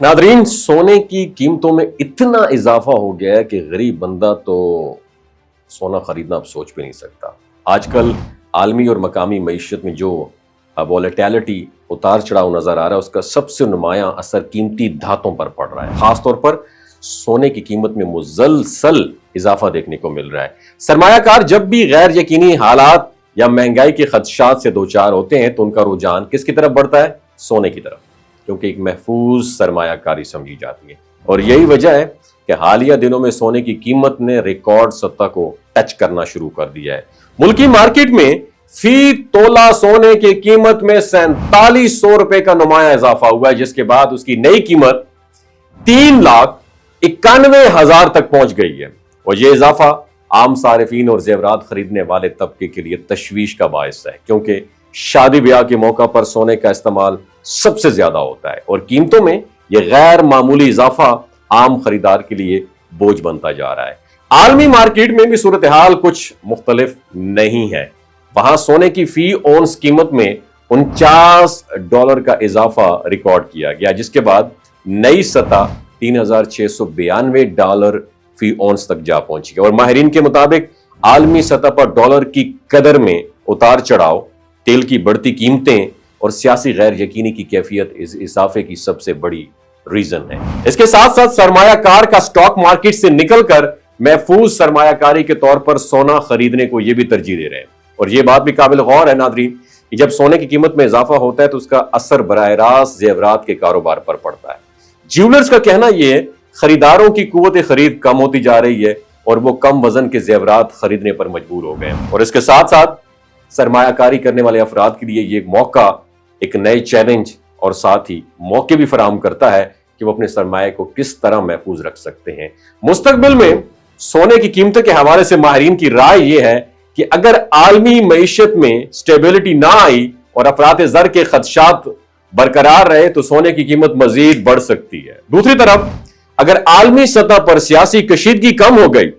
Nadreen, सोने की कीमतों में इतना इजाफा हो गया है कि गरीब बंदा तो सोना खरीदना अब सोच भी नहीं सकता। आजकल आलमी और मकामी मईशत में जो वॉलेटिलिटी, उतार चढ़ाव नजर आ रहा है, उसका सबसे नुमायां असर कीमती धातों पर पड़ रहा है। खासतौर पर सोने की कीमत में मुसलसल इजाफा देखने को मिल रहा है। सरमायाकार जब भी गैर यकीनी हालात या महंगाई के खदशात से दो चार होते हैं तो उनका रुझान किसकी तरफ बढ़ता है? सोने की तरफ, क्योंकि एक महफूज सरमायाकारी समझी जाती है। और यही वजह है कि हालिया दिनों में सोने की कीमत ने रिकॉर्ड सतह को टच करना शुरू कर दिया है। मुल्की मार्केट में फी तोला सोने की कीमत में 4700 रुपए का नुमाया इजाफा हुआ है, जिसके बाद उसकी नई कीमत 3,91,000 तक पहुंच गई है। और यह इजाफा आम सारिफीन और जेवरात खरीदने वाले तबके के लिए तशवीश का बायस है, क्योंकि शादी ब्याह के मौका पर सोने का इस्तेमाल सबसे ज्यादा होता है और कीमतों में यह गैर मामूली इजाफा आम खरीदार के लिए बोझ बनता जा रहा है। आलमी मार्केट में भी सूरत हाल कुछ मुख्तलिफ नहीं है। वहां सोने की फी औंस कीमत में $49 का इजाफा रिकॉर्ड किया गया, जिसके बाद नई सतह $3,692 फी औंस तक जा पहुंची। और माहिरीन के मुताबिक आलमी सतह पर डॉलर की कदर में उतार चढ़ाव, तेल की बढ़ती कीमतें और सियासी गैर यकीनी की कैफियत इस इजाफे की सबसे बड़ी रीजन है। इसके साथ साथ सरमायाकार का स्टॉक मार्केट से निकलकर महफूज सरमायाकारी के तौर पर सोना खरीदने को यह भी तरजीह दे रहे हैं। और यह बात भी काबिल गौर है नादरीन कि जब सोने की कीमत में इजाफा होता है तो उसका असर बराह रास्त जेवरात के कारोबार पर पड़ता है। ज्वेलर्स का कहना यह है खरीदारों की कुव्वत खरीद कम होती जा रही है और वो कम वजन के जेवरात खरीदने पर मजबूर हो गए हैं। और इसके साथ साथ सरमायाकारी करने वाले अफराद के लिए ये एक मौका, एक नए चैलेंज और साथ ही मौके भी फराहम करता है कि वो अपने सरमाए को किस तरह महफूज रख सकते हैं। मुस्तकबिल में सोने की कीमतों के हवाले से माहिरीन की राय यह है कि अगर आलमी मईशत में स्टेबिलिटी ना आई और अफरात ज़र के खदशात बरकरार रहे तो सोने की कीमत मजीद बढ़ सकती है। दूसरी तरफ अगर आलमी सतह पर सियासी कशीदगी कम हो गई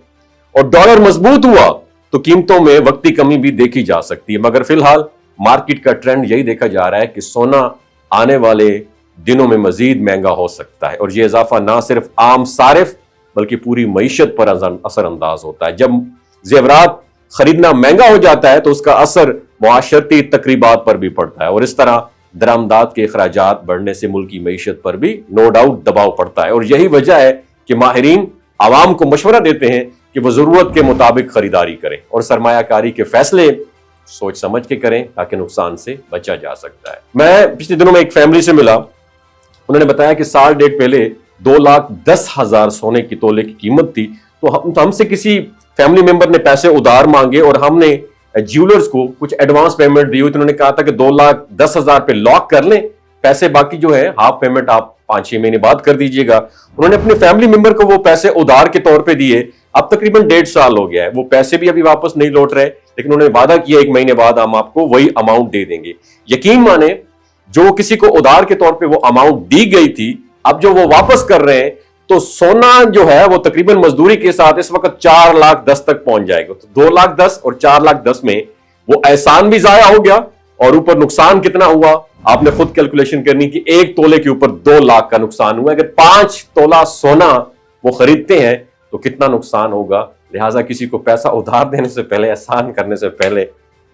और डॉलर मजबूत हुआ तो कीमतों में वक्ती कमी भी देखी जा सकती है। मगर फिलहाल मार्केट का ट्रेंड यही देखा जा रहा है कि सोना आने वाले दिनों में मजीद महंगा हो सकता है और यह इजाफा ना सिर्फ आम सारिफ बल्कि पूरी मईशत पर असरअंदाज होता है। जब जेवरात खरीदना महंगा हो जाता है तो उसका असर मुआशरती तकरीबात पर भी पड़ता है और इस तरह दरामदात के अखराजात बढ़ने से मुल्क की मईशत पर भी नो डाउट दबाव पड़ता है। और यही वजह है कि माहिरीन आवाम को मशवरा देते हैं कि वो जरूरत के मुताबिक खरीदारी करें और सरमायाकारी के फैसले सोच समझ के करें ताकि नुकसान से बचा जा सकता है। मैं पिछले दिनों में एक फैमिली से मिला, उन्होंने बताया कि साल डेढ़ पहले 2,10,000 सोने की तोले की कीमत थी। तो हमसे किसी फैमिली मेंबर ने पैसे उधार मांगे और हमने ज्वेलर्स को कुछ एडवांस पेमेंट दी हुई। तो उन्होंने कहा था कि 2,10,000 पे लॉक कर लें, पैसे बाकी जो है हाफ पेमेंट आप 5-6 महीने बाद कर दीजिएगा। उन्होंने अपने फैमिली मेंबर को वो पैसे उधार के तौर पे दिए। अब तकरीबन 1.5 साल हो गया है, वो पैसे भी अभी वापस नहीं लौट रहे, लेकिन उन्होंने वादा किया 1 महीने बाद हम आपको वही अमाउंट दे देंगे। यकीन माने जो किसी को उधार के तौर पे वो अमाउंट दी गई थी, अब जो वो वापस कर रहे हैं तो सोना जो है वो तकरीबन मजदूरी के साथ इस वक्त 4,10,000 तक पहुंच जाएगा। तो 2,10,000 और 4,10,000 में वो एहसान भी जाया हो गया और ऊपर नुकसान कितना हुआ आपने खुद कैलकुलेशन करनी कि 1 तोले के ऊपर 2 लाख का नुकसान हुआ। अगर 5 तोला सोना वो खरीदते हैं तो कितना नुकसान होगा। लिहाजा किसी को पैसा उधार देने से पहले, एहसान करने से पहले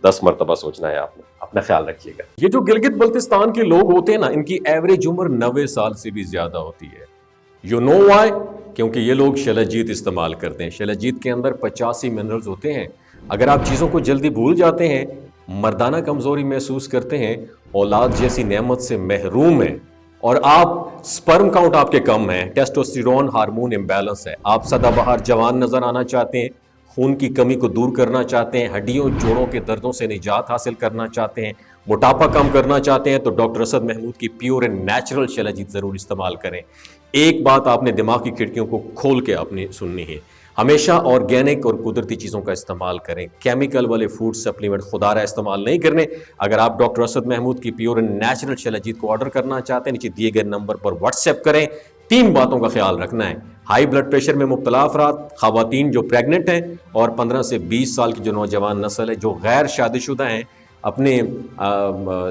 10 मरतबा सोचना है आपने। अपना ख्याल रखिएगा। ये जो गिलगित बल्तिस्तान के लोग होते हैं ना, इनकी एवरेज उम्र 90 साल से भी ज्यादा होती है। You know why? क्योंकि ये लोग शलजीत इस्तेमाल करते हैं। शलजीत के अंदर 85 मिनरल्स होते हैं। अगर आप चीज़ों को जल्दी भूल जाते हैं, मर्दाना कमजोरी महसूस करते हैं, औलाद जैसी नेमत से महरूम हैं और आप स्पर्म काउंट आपके कम है, टेस्टोस्टेरोन हार्मोन इम्बैलेंस है, आप सदाबहार जवान नजर आना चाहते हैं, खून की कमी को दूर करना चाहते हैं, हड्डियों जोड़ों के दर्दों से निजात हासिल करना चाहते हैं, मोटापा कम करना चाहते हैं, तो डॉक्टर असद महमूद की प्योर एंड नेचुरल शलजीत जरूर इस्तेमाल करें। एक बात आपने दिमाग की खिड़कियों को खोल के आपने सुननी है, हमेशा ऑर्गेनिक और कुदरती चीज़ों का इस्तेमाल करें। केमिकल वाले फूड सप्लीमेंट खुदारा इस्तेमाल नहीं करने। अगर आप डॉक्टर असद महमूद की प्योर एंड नेचुरल शलजीत को ऑर्डर करना चाहते हैं, नीचे दिए गए नंबर पर व्हाट्सएप करें। 3 बातों का ख्याल रखना है, हाई ब्लड प्रेशर में मुब्तला अफराद, खवातीन जो प्रेग्नेंट हैं और 15 से 20 साल की जो नौजवान नस्ल है, जो गैर शादीशुदा हैं, اپنے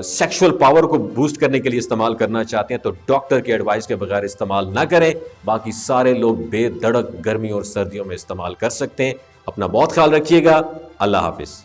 سیکشول پاور کو بوسٹ کرنے کے لیے استعمال کرنا چاہتے ہیں تو ڈاکٹر کے ایڈوائس کے بغیر استعمال نہ کریں. باقی سارے لوگ بے دھڑک گرمی اور سردیوں میں استعمال کر سکتے ہیں. اپنا بہت خیال رکھیے گا. اللہ حافظ.